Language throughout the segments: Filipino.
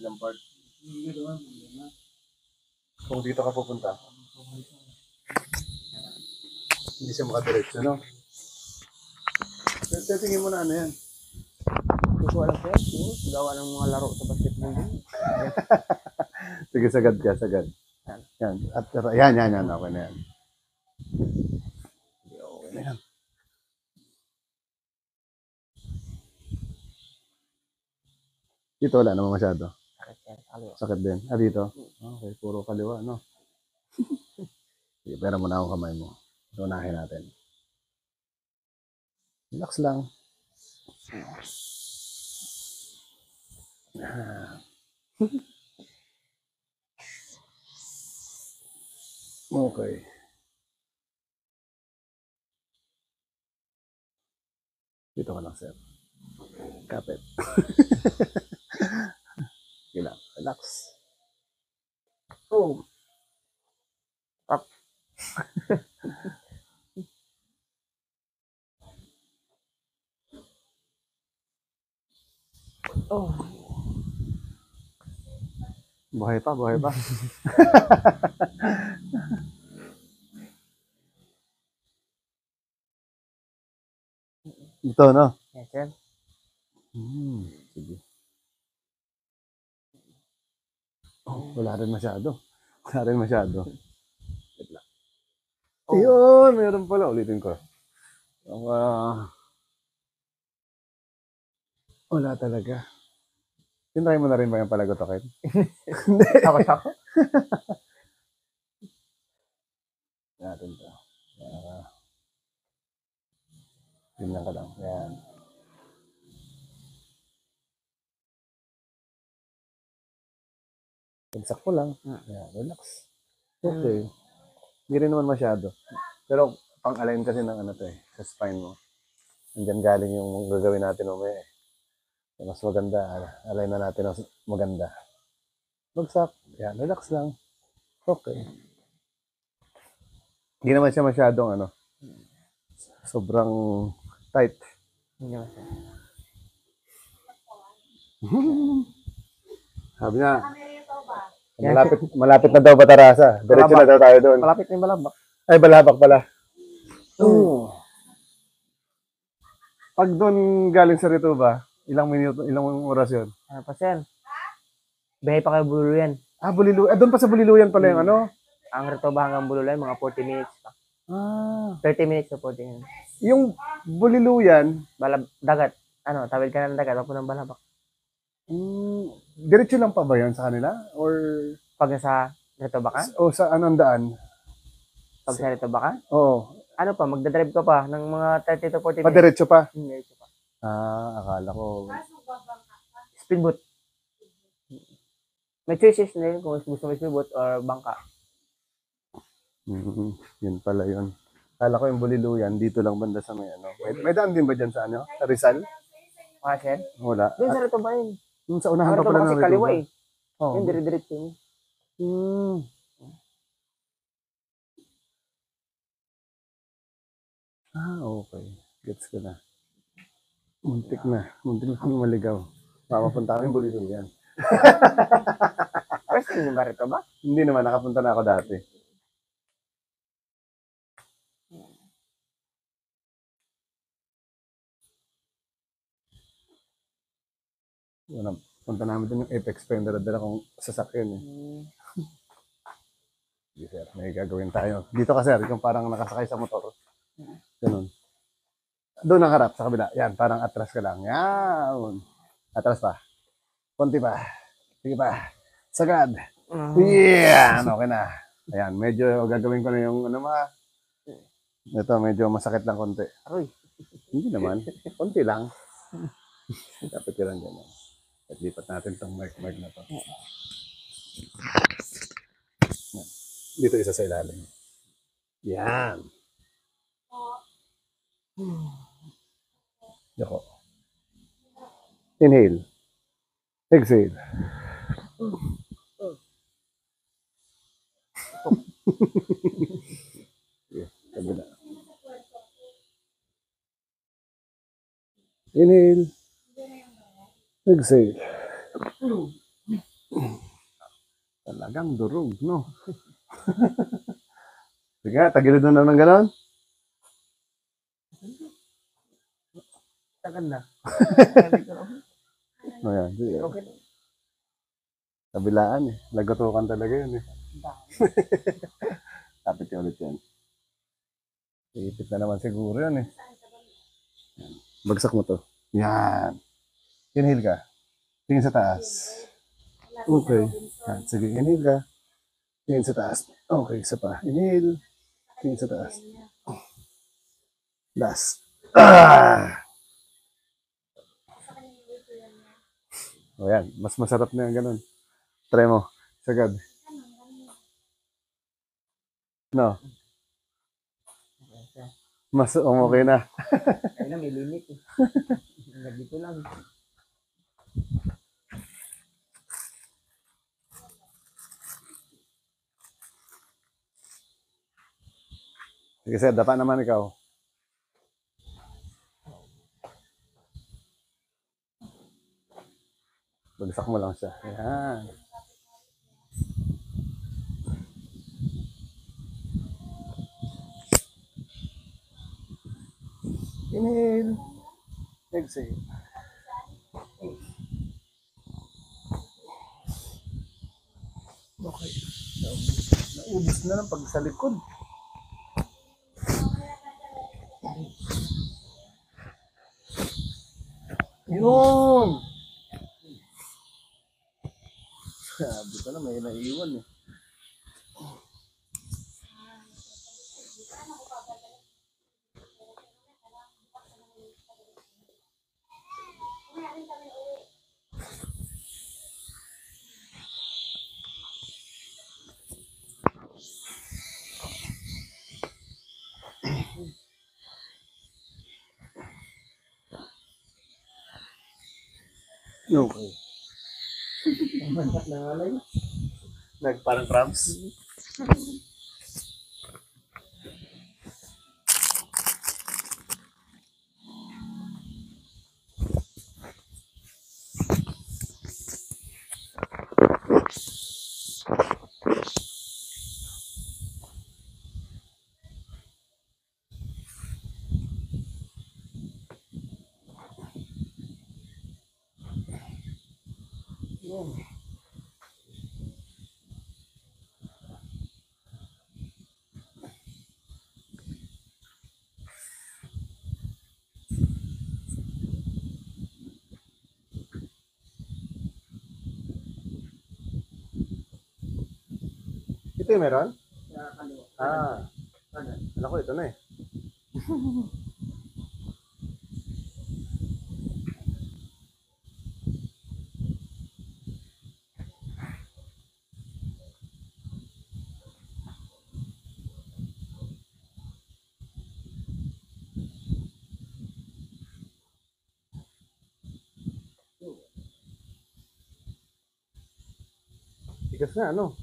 Ilang part. Kung dito ka pupunta, hindi siya makadiretso, no? Tingin mo na ano yan. Hindi ko alam sir. Gawa ng mga laro sa basketball din. Sige, sagad ka, sagad. Yan. At yan. Okay na yan. Okay na yan. Dito wala naman masyado. Sakit sir. Kaliwa. Sakit din. Ah, dito? Okay, puro kaliwa, no? Sige, pera mo na akong kamay mo. Unahin natin. Relax lang. Okay. Dito ka lang, sir. Kapit. Sige lang. Relax. Oh. Up. Oh. Buhay pa, buhay pa. Ito, no? Yes sir. Sige. Oh, wala rin masyado. Wala rin masyado. Wait lang. Oh. Yun, meron pala. Ulitin ko. Wala talaga. Tinry mo na rin ba yung palagotokin? Hindi. Ako. Natin to. Tingnan ka lang. Yan. Pagsak ko lang. Yan, relax. Okay. Hindi rin naman masyado. Pero pang-align kasi ng ano to eh, sa spine mo. Andyan galing yung gagawin natin umaya eh. Mas maganda, align na natin mas maganda. Bagsak. Yan, relax lang. Okay. Hindi naman siya masyadong ano, sobrang tight. Hindi naman sir. Sabi na, malapit na daw Batarasa. Diretso na daw tayo doon. Malapit na yung balabak. Ay, Balabak pala. Pag doon galing sa Rito ba, ilang minuto, ilang oras yun? Ano pa sir? Bihay pa kayo Bululuyan. Ah, Buliluyan. Doon pa sa Buliluyan pala yung ano? Ang Retoba hanggang Bululuyan, mga 40 minutes pa. Ah. 30 minutes to 40 minutes. Yung Buliluyan, Dagat. Ano, tawid ka ng dagat, papunang balabak. diretso lang pa ba yun sa kanila? Or, Pag nasa Retoba ka? o sa anong daan? Pag sa Retoba ka? Oo. Ano pa, magdadrive ka pa ng mga 30 to 40 minutes. Diretso pa? Diretso pa. Ah, akala ko. Speedboat. May choices na yun kung gusto mo speedboat or bangka. Yun pala yun. Akala ko yung Buliluyan, dito lang banda sa may ano. May daan din ba dyan sa ano? Sa Rizal? Sir? Wala. Doon sa Retoba yun. Yung sa unahan pa Retoba pala ng kasi Rito. kaliwa eh. Oh. Yun, dire-diretso yun. Ah, okay. Gets ko na. Muntik na kami maligaw. Mapapunta kami Buliluyan. First time yung ba Retoba? Hindi naman, nakapunta na ako dati. Punta namin doon yung Apex pa yung dala kong sasakyan eh. Sige sir, may gagawin tayo. Dito ka sir, yung parang nakasakay sa motor. Ganun. Doon ang harap sa kabila. Yan, parang atras ka lang. Yan. Atras pa. Konti pa. Sige pa. Sagad. Yan. Okay na. Ayan, medyo gagawin ko na yung ano ito, medyo masakit lang konti. Aroy. Hindi naman. Konti lang. Dapat ko lang dyan. At lipat natin itong mic na to. Dito isa sa ilalim. Yan. Yoko. Inhale. Exhale. Yeah, kabila. Inhale. Exhale. Talagang durog, no? Sige nga, tagilid na ng ganon. Tagal na. Ayan, sige. Okay na. Kabilaan eh. Lagutukan talaga yun eh. Tapit yung ulit yan. Iipit na naman siguro yun eh. Bagsak mo to. Yan. Inhale ka. Tingin sa taas. Okay. Yan. Sige, inhale ka. Tingin sa taas. Okay, isa pa. Inhale. Tingin sa taas. Last. Ah! O yan. Mas masarap na yung ganun. Try mo. Sagad. No. Mas okay na. Ay na, may limit eh. Hanggang dito lang. Sige sir, dapa naman ikaw. Bagsak mo lang siya. Ayan. Inhale. Exhale. Okay. Naubos na lang pag sa likod. Yun! Sabi ko na may naiwan eh. Okay. Mantak na nga lang. Parang cramps. Ito yung meron? Ah, alam ko ito na eh. Tigas na ano?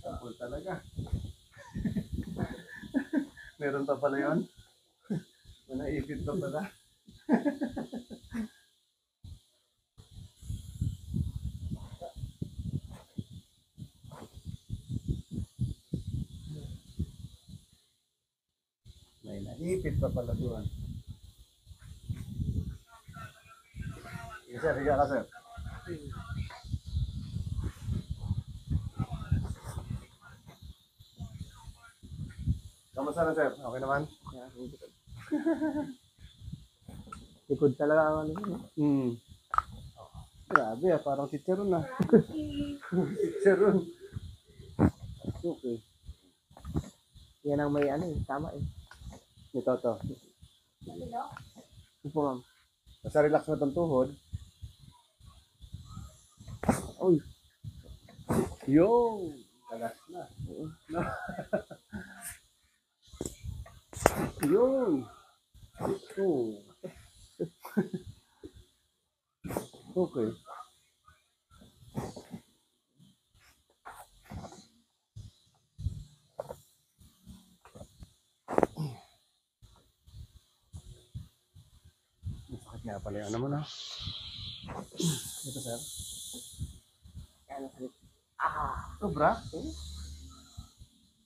Tapos talaga. Meron pa pala yun? Naipit pa pala. May naipit pa pala doon. Sir, higa ka sir. Kamusta na sir? Okay naman? Likod talaga ang ano. Hmm. Grabe. Grabe ah, parang chicharon na. Chicharon. Okay. Yan ang may ano eh, tama eh. Ito to. Ito po ma'am. Basta relax mo itong tuhod. Uy, Yo! Tagas na. Yun! Ito. Okay. Masakit nga pala yung ano mo na. Ito sir. ano sakit. Sobra?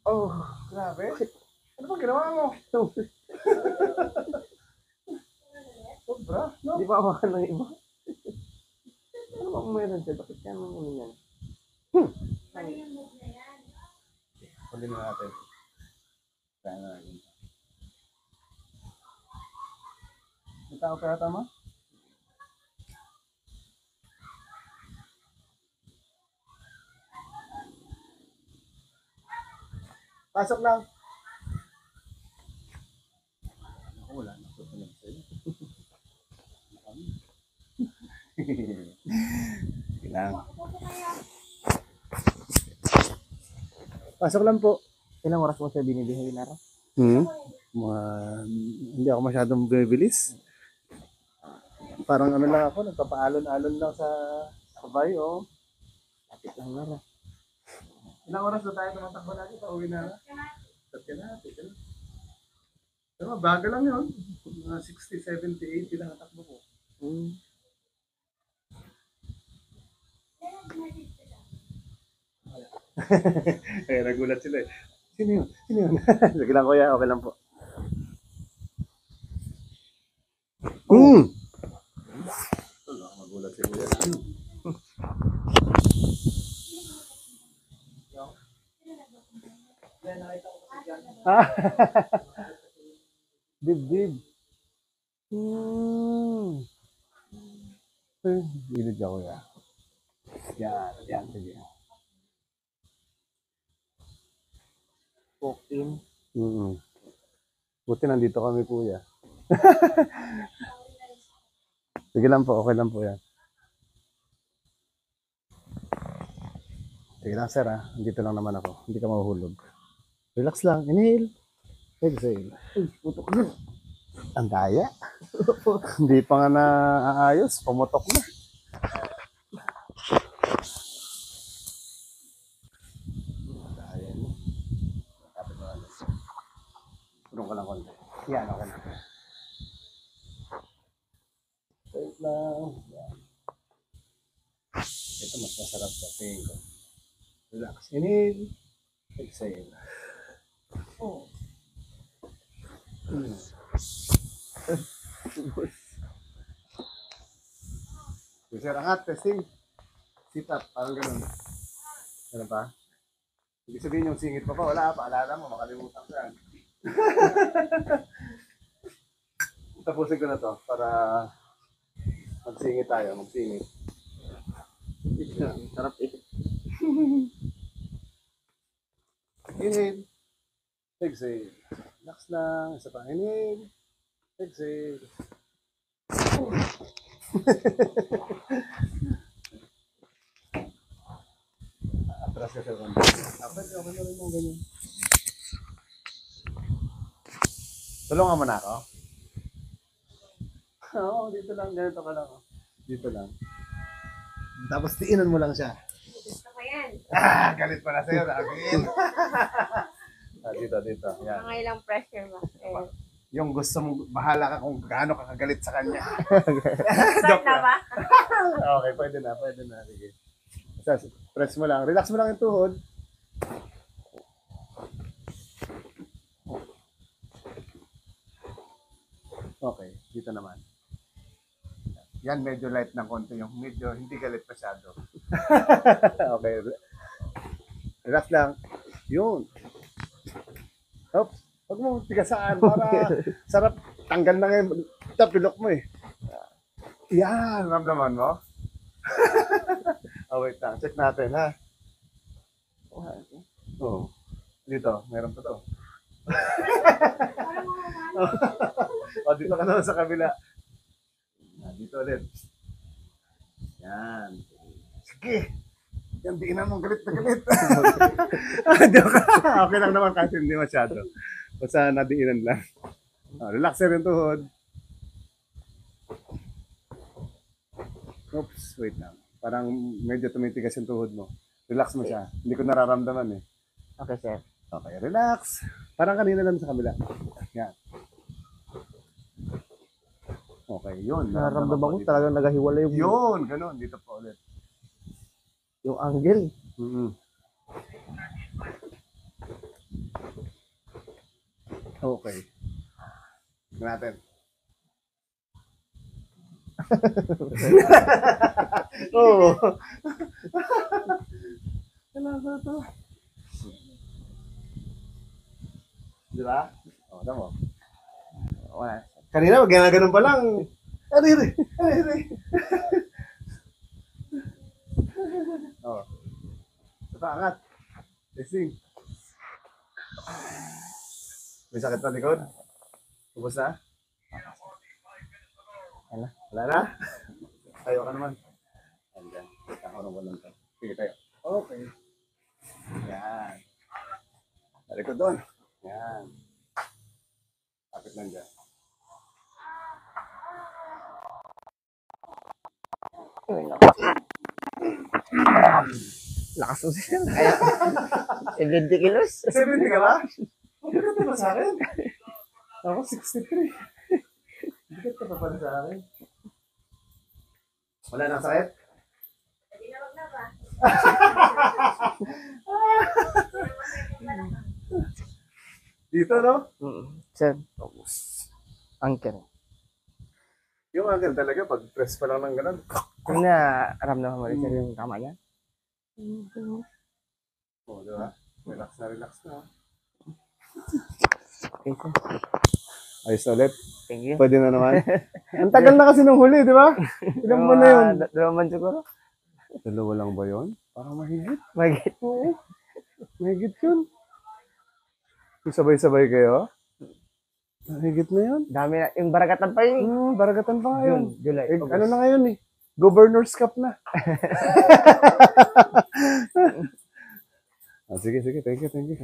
Oh, grabe. Ano ba ginawa mo? Sobra, no? Di ba awakan ng iba? Ano bang meron siya? Bakit kaya mga ano yan? Kunin na natin. Kaya na natin. May tao kaya tama? Pasok lang. Ako wala na. Susunod sa'yo. Kailangan. Pasok lang po. Ilang oras mo siya binibihay na rin? Hindi ako masyadong bibilis. Parang ano lang ako, nagpapaalon-alon lang sa bayo. Lapit lang na rin. Ilang oras na tayo tumatakbo natin? Pauwi na na? Sat ka na, tika na. Pero baga lang yun. Mga 60, 70, 80 lang ang takbo ko. Eh, nagulat sila eh. Sino yun? Sino yun? Sige lang kuya, okay lang po. Magulat si kuya. Dib. Gilid ka kuya. Yan, sige. Poke in. Buti nandito kami kuya. Sige lang po, okay lang po yan. Sige lang sir ha, dito lang naman ako. Hindi ka mahuhulog. Relax lang, inhale. Exhale. Uy, putok na. Ang daya. Hindi pa nga naaayos, pumutok na. Daya mo. Kapit mo alas. Pulong ka lang konti. Yan, okay na. Wait lang. Yan. Ito mas masarap sa tingin ko. Relax. Inhale. Exhale. Sir, angat, testing. Sit up, parang ganun. Ganun pa? Ibig sabihin yung singit pa wala, paalala mo, makalimutan ka. Tapusin ko na to para magsingit tayo, magsingit. Sarap eh. Inhale. Exhale. Relax lang. Isa pa. Inhale. Exhale. Atras ka sa konti. Okay na rin yung ganyan. Tulungan mo na ako? Oo, dito lang. Ganito ka lang. Dito lang. Tapos tiinan mo lang siya. Gusto ko yan. Galit pa na sa'yo. Again. Dito. Yan. Mga ilang pressure ba? Eh. Yung gusto mong bahala ka kung gaano ka kagalit sa kanya. Start na ba? Okay, pwede na. Sige. Basta, press mo lang. Relax mo lang yung tuhod. Okay, dito naman. Yan, medyo light ng konti. Yung medyo hindi galit masyado. Okay. Relax lang. Yun. Oops. Huwag mo tigasaan para sarap. Tanggal na ngayon. Tapilok mo eh. Yan, ramdaman mo. Oh, wait lang. Check natin, ha? Oo. Dito, meron pa to. O, dito ka naman sa kabila. Dito ulit. Yan. Sige. Yan, diinan mo. Galit na galit. Joke. Okay lang naman kasi hindi masyado. Basta nadiinan lang. Relax na rin tuhod. Oops, wait lang. Parang medyo tumitigas yung tuhod mo. Relax mo siya. Hindi ko nararamdaman eh. Okay, sir. Okay, relax. Parang kanina lang sa kabila. Yan. Okay, yun. Nararamdaman ko dito. talagang nagahiwala yung, Yun, ganun. Dito pa ulit. yung angle. Mm-hmm. Okay. Tignan natin. Oo. Kailangan to. Di ba? O, tama mo. Wala. Kanina, ganun pa lang. Ariri! Ariri! O. Ito, angat. Testing. May sakit pa likod? Ubus na? Wala. Wala na? Tayo ka naman. Ayan. Kakarong lang to. Sige tayo. Okay. Yan. Balik ko doon. Yan. Kapit lang dyan. Lakas mo siya. Kaya, 70 kilos. 70 ka ba? Bigat ka ba sa akin? Ako 63. Bigat ka pa pala sa akin. Wala nang sakit? Tinawag na ba? Dito, no? Sir, anchor. Yung angle talaga, pag press pa lang ng ganun. Kung naramdaman mo rin sir yung tama niya. Oo, di ba? Relax na, relax na. Okay, sir. Ayos ulit. Thank you. Pwede na naman. Ang tagal na kasi nung huli, di ba? Ilang buwan na yun? Dalawang siguro. Dalawa lang ba yun? Parang mahigit. Magit. Oo. Mahigit yun. Yung sabay-sabay kayo? Mahigit na yun. Dami na. Yung baragatan pa yun. Baragatan pa ngayon. July. Eh, ano na ngayon eh? Governor's Cup na. Sige, sige. Thank you, thank you.